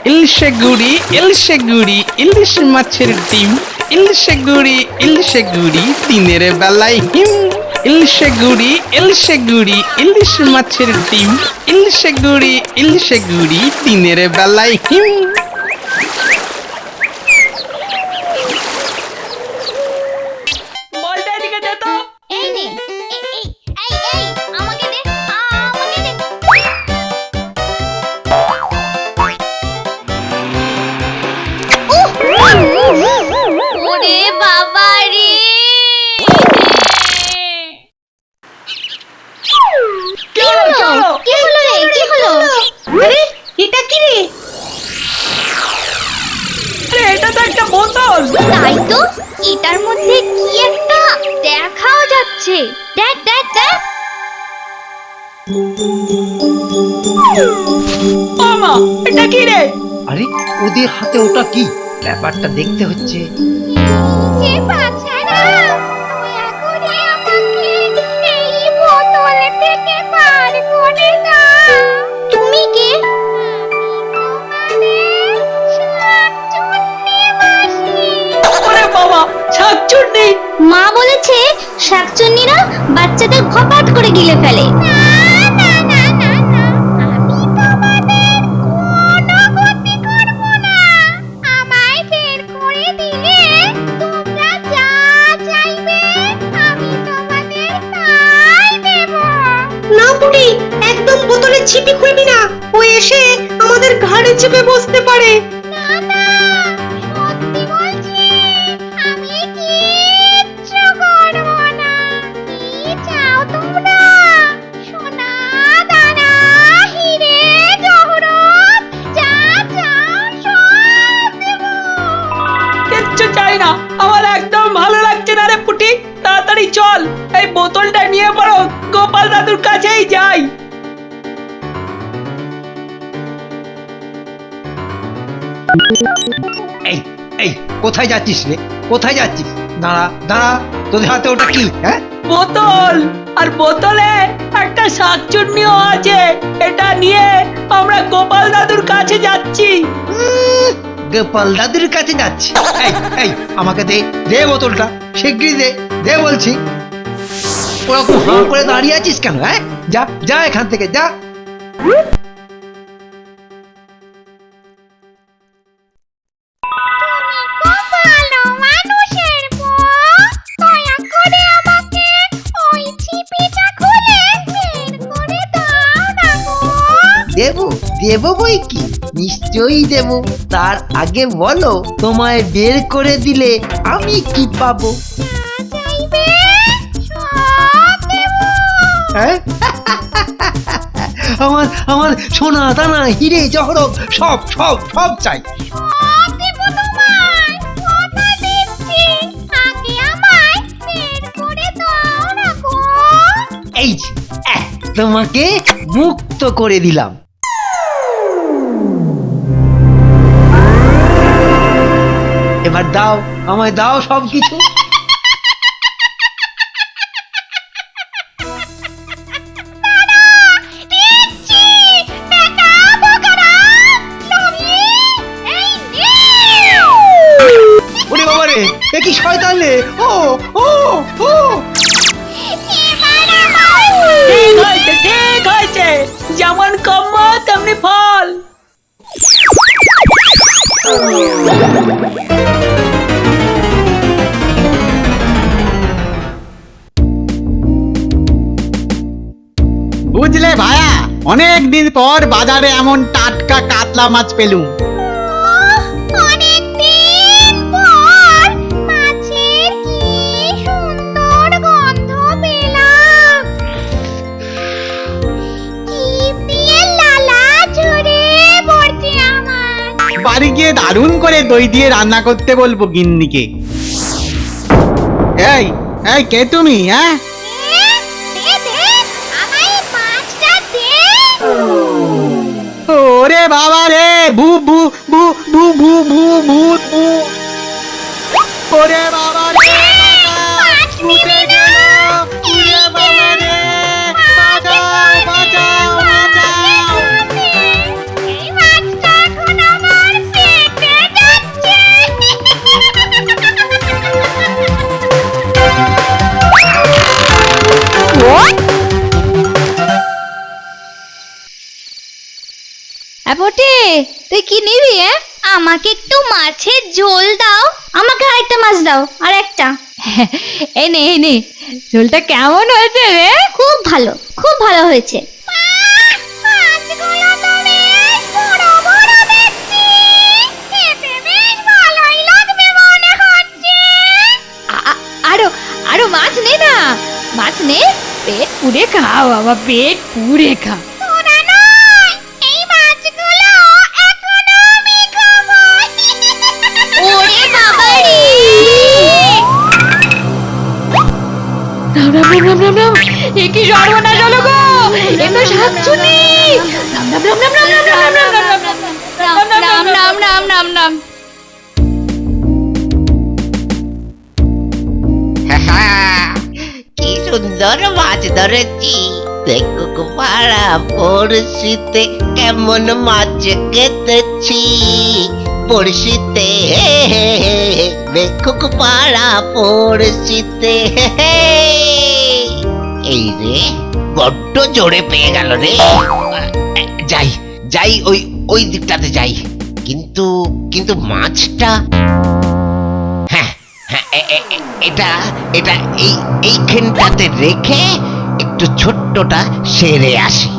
ইলিশে গুড়ি ইলিশ মাছের ডিম, ইলিশে গুড়ি দিনের বেলায় হিম। ইলিশে গুড়ি ইলিশ মাছের ডিম, ইলিশে গুড়ি দিনের বেলায় হিম। বলটা এদিকে দে তো। এই নে এই আমাকে দে আমাকে দে। ওরে বাবা রে, কি হলো? কি হলো রে, কি হলো? আরে এটা কি রে? আরে এটা তো একটা বোতল। তাই তো, এটার মধ্যে কি একটা দেখাও যাচ্ছে। দেখ দেখ দেখ। মামা এটা কি রে? আরে ওদের হাতে ওটা কি? ব্যাপারটা দেখতে হচ্ছে। যে বাচ্চারা, দয়া করে আমাকে এই বোতল থেকে বার করে দাও। তুমি কে? আমি শাকচুন্নি মাসি। ওরে বাবা, শাকচুন্নি। মা বলেছে শাকচুন্নিরা বাচ্চাদের খপাত করে গিলে ফেলে। না না না না না, আমি তোমাদের কোনো ক্ষতি করব না। আমায় বের করে দিলে তোমরা যা চাইবে আমি তোমাদের তাই দেব। না বুড়ি, একদম বোতলে ছিপি খুলবি না, ও এসে আমাদের ঘাড়ে চেপে বসতে পারে। না না, সত্যি বলছি, আমি কিচ্ছু করব না। কি চাও তোমরা? সোনা দানা হিরে জহরত যা চাও সব দেব। কিচ্ছু চাই না, আমার একদম ভালো লাগছে না রে পুটি। তাড়াতাড়ি চল, এই বোতলটা নিয়ে পড়ো গোপাল দাদুর কাছেই যাই। এই এই কোথায় যাচ্ছিস রে? কোথায় যাচ্ছিস? দাঁড়া দাঁড়া, তোদের হাতে ওটা কি? হ্যাঁ, বোতল, আর বোতলে একটা শাকচুন্নিও আছে। এটা নিয়ে আমরা গোপাল দাদুর কাছে যাচ্ছি। গোপাল দাদুর কাছে যাচ্ছি। এই এই আমাকে দে, দে বোতলটা, শিগগিরই দে, দে বলছি। ওরকম হাঁ করে দাঁড়িয়ে আছিস কেন? হ্যাঁ, যা যা এখান থেকে যা। তুমি খুব ভালো মানুষের বউ। দয়া করে আমাকে ওই ছিপিটা খুলে বের করে দাও না গো। দেবো দেবো বই কি, নিশ্চয়ই দেবো। তার আগে বলো, তোমায় বের করে দিলে আমি কি পাবো? চাইবে সব দেব। হ্যাঁ? আমার আমার সোনা দানা হিরে জহরত সব সব সব চাই। সব দেব তোমায়, কথা দিচ্ছি। আগে আমায় বের করে দাও না গো। এই যে, তোমাকে মুক্ত করে দিলাম। এবার দাও, আমায় দাও সব কিছু। দিচ্ছি, বেটা বোকারাম, লোভী, এই নে। ওরে বাবা রে, এ কি শয়তান রে! ও ও ও এবার আমায় ঠিক হয়েছে, ঠিক হয়েছে, যেমন কর্ম তেমনি ফল। বুঝলে ভায়া, অনেক দিন পর বাজারে এমন টাটকা কাতলা মাছ পেলুম। অনেকদিন পর মাছের কি সুন্দর গন্ধ পেলাম। জিভ দিয়ে লালা ঝরে পড়ছে আমার। বাড়ি গিয়ে দারুণ করে দই দিয়ে রান্না করতে বলবো গিন্নিকে। এই এই কে তুমি? হ্যাঁ, দে দে, আমায় মাছটা দে। ওরে বাবা রে, ভূ ভূ ভূ ভূ ভূ ভূ ভূত ভূ। ওরে বাবা রে, মাছ উঠে নিবি না? গেল। ওরে বাবা রে, বাঁচাও বাঁচাও বাঁচাও। এই মাছটা এখন আমার। হ্যাঁ বটে, তুই কি নিবি? আমাকে একটু মাছের ঝোল দাও। আমাকে আরেকটা মাছ দাও, আর একটা। এই নে, ঝোলটা কেমন হয়েছে রে? খুব ভালো, খুব ভালো হয়েছে। আরো মাছ নে না, মাছ নে, পেট পুড়ে খা বাবা, পেট পুড়ে খা। ওরে বাবা রে! রাম, এ কি সর্বনাশ হলো গো! এ তো শাকচুন্নি! রাম। কি সুন্দর মাছ ধরেছি। দেখো পাড়া পড়শিতে কেমন মাছ কেটেছি। পড়শিতে দেখো পাড়া পড়শিতে। এই রে, বড্ড জোরে পেয়ে গেল রে। যাই ওই দিকটাতে যাই। কিন্তু মাছটা, হ্যাঁ, এটা এইখানটাতে রেখে একটু ছোট্টটা সেরে আসি।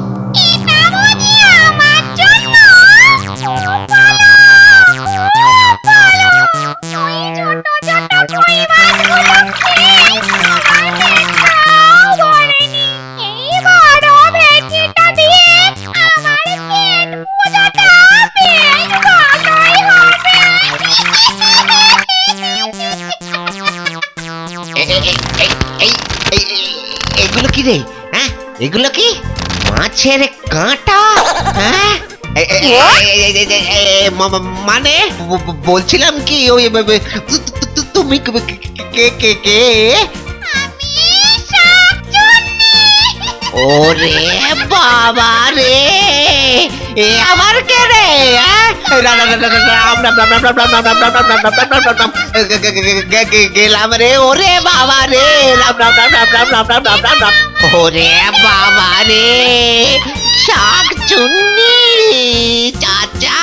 এগুলো কি রে? হ্যাঁ, এগুলো কি মাছের কাঁটা? হ্যাঁ, মানে বলছিলাম কি, ওই তুমি কে? ওরে বাবা রে, এ আবার কে রে? গেলাম রে, ওরে বাবা রে, ওরে বাবা রে, শাকচুন্নি চাচা,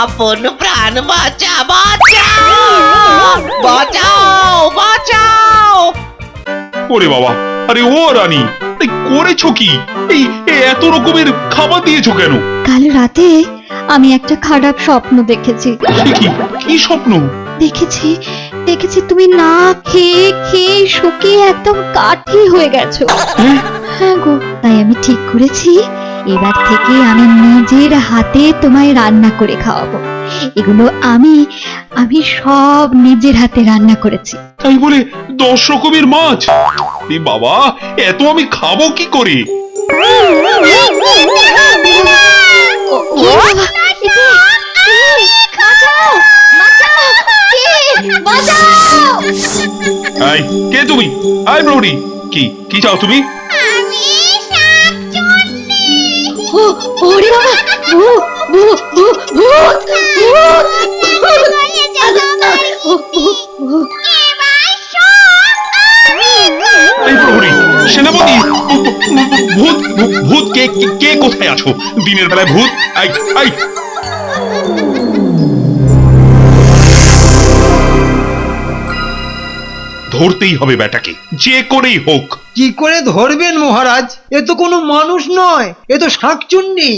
আপন প্রাণ বাঁচাও। ওরে বাবা, আরে ও রানী, এই করেছো কি? এই এত রকমের খাবার দিয়েছো কেন? কাল রাতে আমি একটা খারাপ স্বপ্ন দেখেছি। কি স্বপ্ন? দেখেছি তুমি না খেয়ে শুকিয়ে একদম কাঠি হয়ে গেছো। হ্যাঁ গো, তাই আমি ঠিক করেছি এবার থেকে আমি নিজের হাতে তোমায় রান্না করে খাওয়াবো। এগুলো আমি সব নিজের হাতে রান্না করেছি। তাই বলে 10 রকমের মাছ? এ বাবা, এত আমি খাবো কি করে? এই, কে তুমি? আই প্রহরী, কি চাও তুমি? ওরে বাবা, এই প্রহরী, সেনাপতি, ভূত কে কোথায় আছো? দিনের বেলায় ভূত? আই ধরতেই হবে বেটাকে, যে করেই হোক। কি করে ধরবেন মহারাজ? এ তো কোনো মানুষ নয়, এ তো শাকচুন্নি।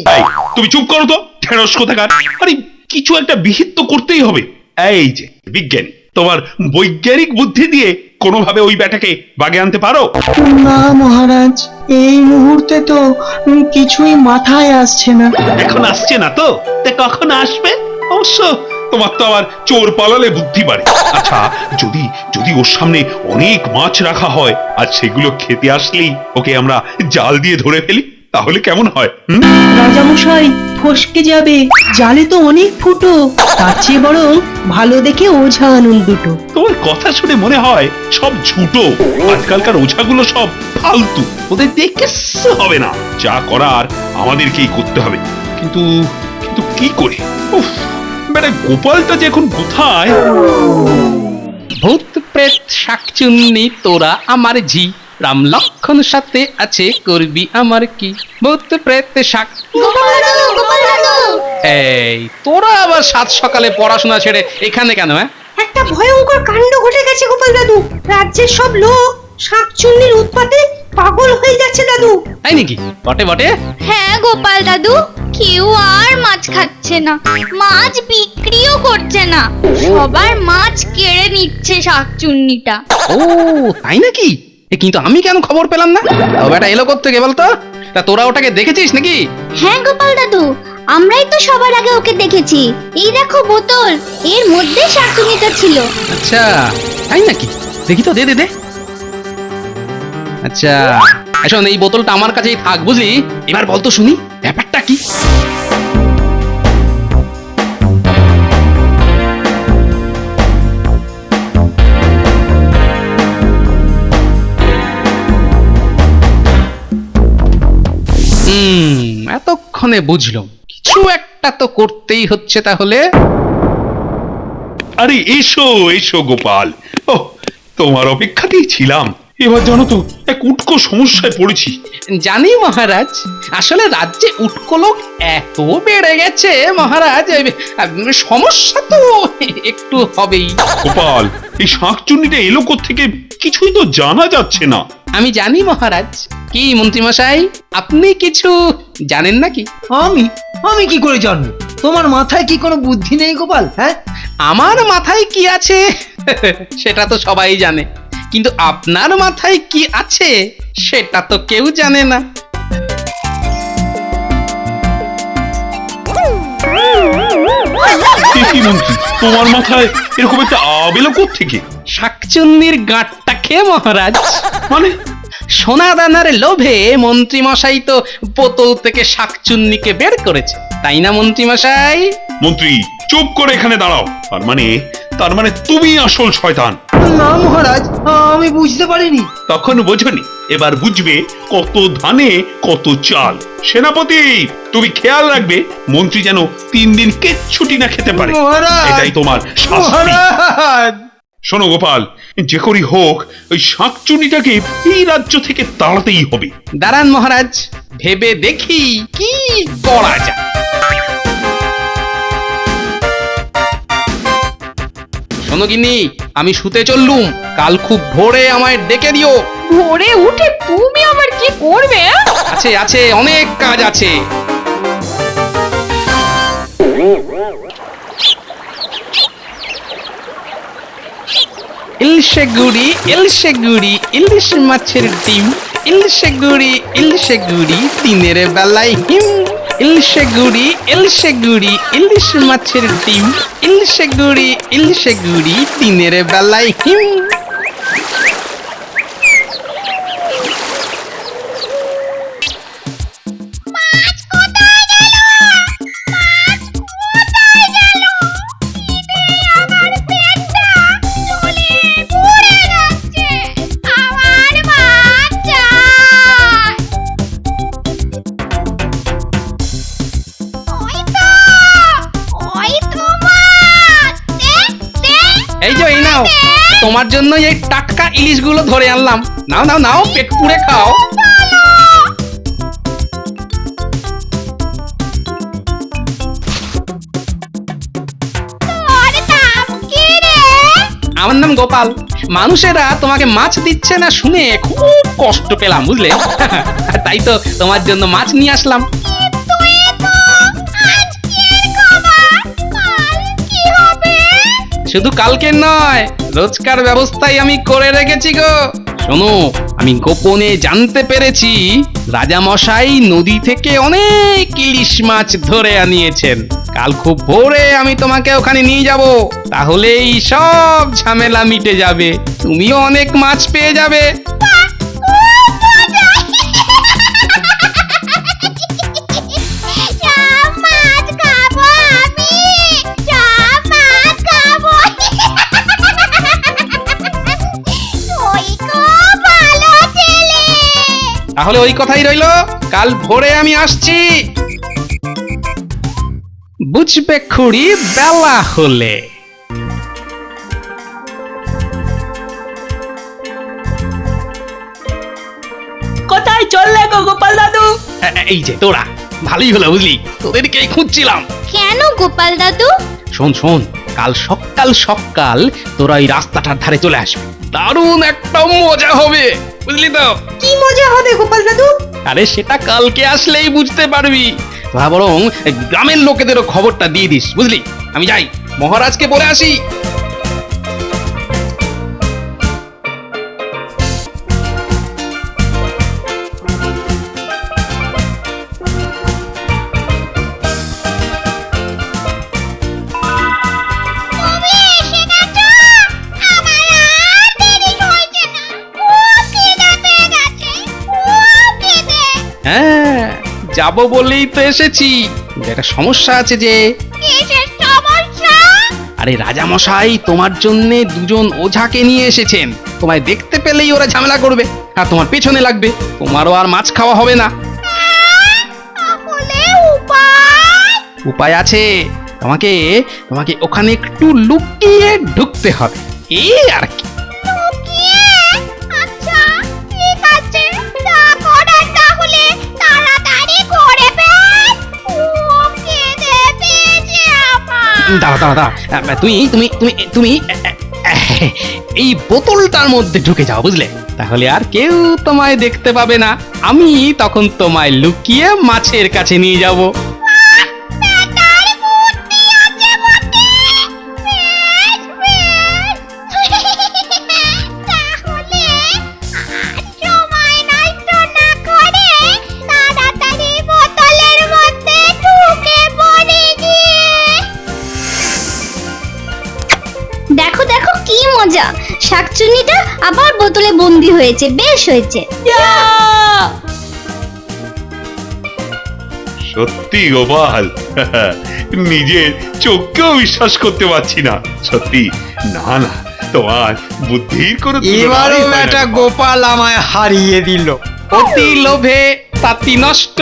তুমি চুপ করো তো, ঢেঁড়স কোথাকার। আরে কিছু একটা বিহিত তো করতেই হবে। এই যে বিজ্ঞানী, তোমার বৈজ্ঞানিক বুদ্ধি দিয়ে কোনোভাবে ওই বেটাকে বাগে আনতে পারো? না মহারাজ, এই মুহূর্তে তো কিছুই মাথায় আসছে না। এখন আসছে না তো, তা কখন আসবে? অবশ্য তোমার তো আবার চোর পালালে বুদ্ধি বাড়ে। আচ্ছা, যদি ওর সামনে অনেক মাছ রাখা হয় আর সেগুলো খেতে আসলেই ওকে আমরা জাল দিয়ে ধরে ফেলি, তাহলে কেমন হয়? রাজামশাই ফসকে যাবে, জালে তো অনেক ফুটো। তার চেয়ে বরং ভালো দেখে ওঝা আনুন দুটো। তোমার কথা শুনে মনে হয় সব ঝুটো। আজকালকার ওঝাগুলো সব ফালতু, ওদের দেখে হবে না। যা করার আমাদেরকেই করতে হবে। কিন্তু কি করে? উফ, বেটা গোপালটা যে এখন কোথায়? ভূত প্রেত শাকচুন্নি তোরা আমার ঝি, রাম লক্ষণ সাথে আছে, করবি আমার কি? ভূত প্রেত শাক। গোপাল দাদু এই তোরা আবার সাত সকালে পড়াশোনা ছেড়ে এখানে কেন? হ্যাঁ, একটা ভয়ঙ্কর কাণ্ড ঘটে গেছে গোপাল দাদু। রাজ্যের সব লোক শাকচুন্নির উৎপাতে পাগল হয়ে যাচ্ছে দাদু। তাই নাকি? বটে বটে। হ্যাঁ গোপাল দাদু, কেউ আর মাছ খাচ্ছে না, মাছ বিক্রিও করছে না, সবার মাছ কেড়ে নিচ্ছে শাকচুন্নিটা। ও তাই নাকি? কিন্তু আমি কেন খবর পেলাম না? ও বেটা এলো কোত্থেকে বলতো? তা তোরা ওটাকে দেখেছিস নাকি? হ্যাঁ গোপাল দাদু, আমরাই তো সবার আগে ওকে দেখেছি। এই দেখো বোতল, এর মধ্যে শাকচুন্নিটা ছিল। আচ্ছা তাই নাকি? দেখি তো, দে দে দে। আচ্ছা শোন, এই বোতলটা আমার কাছেই থাক, বুঝলি? এবার বলতো শুনি ব্যাপারটা কি? এতক্ষণে বুঝলাম, কিছু একটা তো করতেই হচ্ছে তাহলে। আরে এসো এসো গোপাল, ও তোমার অপেক্ষাতেই ছিলাম। এবার জানো তো এক উটকো সমস্যায় পড়েছি। জানি মহারাজ, আসলে রাজ্যে উটকো লোক এত বেড়ে গেছে মহারাজ, সমস্যা তো একটু হবেই। গোপাল, এই শাঁকচুন্নিটা এলো কোত্থেকে কিছুই তো জানা যাচ্ছে না। আমি জানি মহারাজ। কি মন্ত্রীমশাই, আপনি কিছু জানেন নাকি? আমি আমি কি করে জানবো? তোমার মাথায় কি কোনো বুদ্ধি নেই গোপাল? হ্যাঁ, আমার মাথায় কি আছে সেটা তো সবাই জানে, কিন্তু আপনার মাথায় কি আছে সেটা তো কেউ জানে না। কি মন্ত্রী, তোমার মাথায় এরকম একটা আব এলো কোত্থেকে? শাকচুন্নির গাঁটটা খেয়ে মহারাজ। মানে সোনা দানার লোভে মন্ত্রী মশাই তো বোতল থেকে শাকচুন্নিকে বের করেছে, তাই না মন্ত্রী মশাই? মন্ত্রী চুপ করে এখানে দাঁড়াও। তার মানে তুমি আসল শয়তান। না মহারাজ, আমি বুঝতে পারিনি। তখন বোঝনি, এবার বুঝবে কত ধানে কত চাল। সেনাপতি, তুমি খেয়াল রাখবে মন্ত্রী যেন 3 দিন কিচ্ছুটি না খেতে পারে। মহারাজ! এটাই তোমার শাস্তি। মহারাজ! শোনো গোপাল, যে করি হোক ওই শাঁকচুন্নিটাকে এই রাজ্য থেকে তাড়াতেই হবে। দাঁড়ান মহারাজ, ভেবে দেখি কি করা যায়। শোনো গিন্নি, আমি শুতে চললুম, কাল খুব ভোরে আমায় ডেকে দিও। ভোরে উঠে তুমি আবার কি করবে? আছে আছে, অনেক কাজ আছে। ইলশে গুড়ি ইলিশ মাছের ডিম, ইলশে গুড়ি দিনের বেলায় হিম। ইলশে গুড়ি ইলিশ মাছের ডিম, ইলশে গুড়ি দিনের বেলায় হিম। এই যে এই নাও, তোমার জন্য এই টাটকা ইলিশগুলো ধরে আনলাম। নাও নাও নাও, পেট পুড়ে খাও। আমার নাম গোপাল। মানুষেরা তোমাকে মাছ দিচ্ছে না শুনে খুব কষ্ট পেলাম, বুঝলে? তাই তো তোমার জন্য মাছ নিয়ে আসলাম। শুধু কালকের নয়, রোজকার ব্যবস্থাই আমি করে রেখেছি গো। শোনো, আমি গোপনে জানতে পেরেছি রাজা মশাই নদী থেকে অনেক ইলিশ মাছ ধরে আনিয়েছেন। কাল খুব ভোরে আমি তোমাকে ওখানে নিয়ে যাব, তাহলেই সব ঝামেলা মিটে যাবে, তুমিও অনেক মাছ পেয়ে যাবে। তাহলে ওই কথাই রইলো, কাল ভোরে আমি আসছি। বুঝবে খুড়ি বেলা হলে। কোথায় চললে গো গোপাল দাদু? এই যে তোরা, ভালোই হলো বুঝলি, তোদেরকেই খুঁজছিলাম। কেন গোপাল দাদু? শোন শোন, কাল সকাল সকাল তোরা এই রাস্তাটার ধারে চলে আসবি, দারুণ একটা মজা হবে, বুঝলি তো? কি মজা হবে গোপাল দাদু? আরে সেটা কালকে আসলেই বুঝতে পারবি। তোরা বরং এই গ্রামের লোকেদেরও খবরটা দিয়ে দিস, বুঝলি? আমি যাই, মহারাজকে বলে আসি। তুমি এসে গেছো? আমার আর দেরি হয়েছে না, খুব খিদে পেয়ে গেছে, খুব খিদে। হ্যাঁ, যাবো বলেই তো এসেছি। একটা সমস্যা আছে যে, কিসের সমস্যা? আরে রাজামশাই তোমার জন্য দুজন ওঝাকে নিয়ে এসেছেন। তোমায় দেখতে পেলেই ওরা ঝামেলা করবে আর তোমার পেছনে লাগবে, তোমারও আর মাছ খাওয়া হবে না। তাহলে উপায়? উপায় আছে, তোমাকে তোমাকে ওখানে একটু লুকিয়ে ঢুকতে হবে, এই আর কি। লুকিয়ে? আচ্ছা, ঠিক আছে, যা করার তাহলে তাড়াতাড়ি করে ফেল, খুব খিদে পেয়েছে আমার। দাঁড়া দাঁড়া দাঁড়া, তুমি তুমি তুমি তুমি এই বোতলটার মধ্যে ঢুকে যাও, বুঝলে? তাহলে আর কেউ তোমায় দেখতে পাবে না, আমি তখন তোমায় লুকিয়ে মাছের কাছে নিয়ে যাব। ব্যাটার বুদ্ধি আছে বটে। বেশ, বেশ। তাহলে আর সময় নষ্ট না করে তাড়াতাড়ি বোতলের মধ্যে ঢুকে পড়ে গিয়ে। দেখো দেখো কি মজা, শাকচুন্নিটা আবার বোতলে বন্দি হয়েছে, বেশ হয়েছে। সত্যি গোপাল, নিজের চোখকেও বিশ্বাস করতে পারছি না। সত্যি, না না, তোমার বুদ্ধির কোনো তুলনাই এবারও হয় না বেটা গোপাল। গোপাল আমায় হারিয়ে দিল। অতি লোভে তাতি নষ্ট,